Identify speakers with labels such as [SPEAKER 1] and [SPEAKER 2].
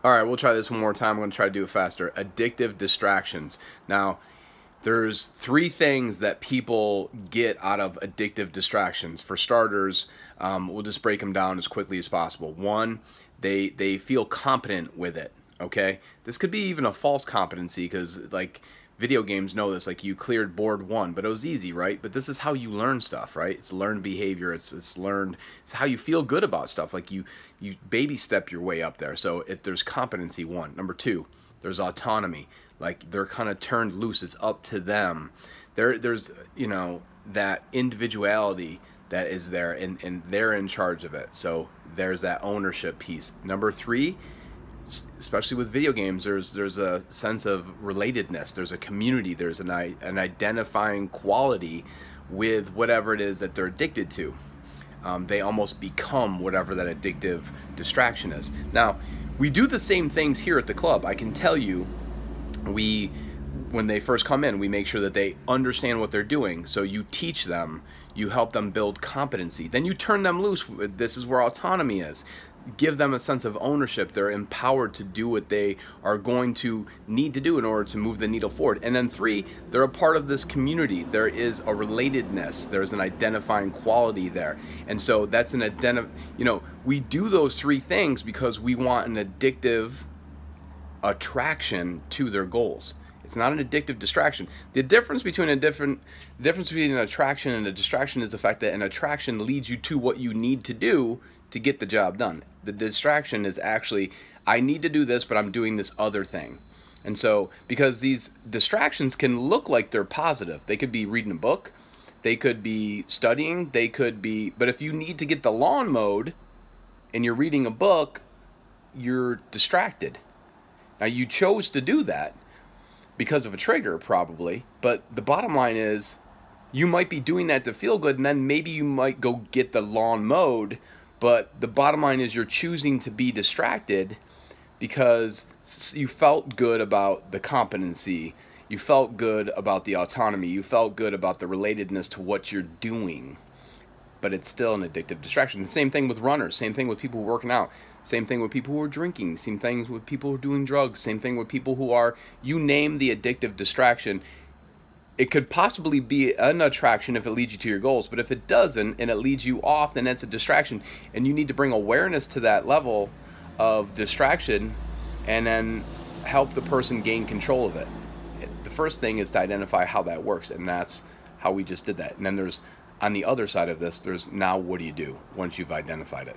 [SPEAKER 1] All right, we'll try this one more time. I'm going to try to do it faster. Addictive distractions. Now, there's three things that people get out of addictive distractions. For starters, we'll just break them down as quickly as possible. One, they feel competent with it. Okay, this could be even a false competency because like video games know this. Like you cleared board one, but it was easy, right? But this is how you learn stuff, right? It's learned behavior. It's learned. It's how you feel good about stuff. Like you baby step your way up there. So there's competency one. Number two, there's autonomy. Like they're kind of turned loose. It's up to them. There's that individuality that is there, and they're in charge of it. So there's that ownership piece. Number three, especially with video games, there's a sense of relatedness. There's a community. There's an identifying quality with whatever it is that they're addicted to. They almost become whatever that addictive distraction is. Now, we do the same things here at the club. I can tell you, when they first come in, we make sure that they understand what they're doing. So you teach them, you help them build competency. Then you turn them loose. This is where autonomy is. Give them a sense of ownership. They're empowered to do what they are going to need to do in order to move the needle forward. And then three, they're a part of this community. There is a relatedness. There's an identifying quality there. And so that's an we do those three things because we want an addictive attraction to their goals. It's not an addictive distraction. The difference between an attraction and a distraction is the fact that an attraction leads you to what you need to do to get the job done. The distraction is actually, I need to do this, but I'm doing this other thing. And so, because these distractions can look like they're positive, they could be reading a book, they could be studying, they could be, but if you need to get the lawn mowed and you're reading a book, you're distracted. Now, you chose to do that because of a trigger, probably, but the bottom line is you might be doing that to feel good, and then maybe you might go get the lawn mowed, but the bottom line is you're choosing to be distracted because you felt good about the competency, you felt good about the autonomy, you felt good about the relatedness to what you're doing, but it's still an addictive distraction. The same thing with runners, same thing with people working out, same thing with people who are drinking, same thing with people who are doing drugs, same thing with people who are, you name the addictive distraction. It could possibly be an attraction if it leads you to your goals, but if it doesn't and it leads you off, then it's a distraction, and you need to bring awareness to that level of distraction and then help the person gain control of it. The first thing is to identify how that works, and that's how we just did that. And then there's, on the other side of this, there's now what do you do once you've identified it?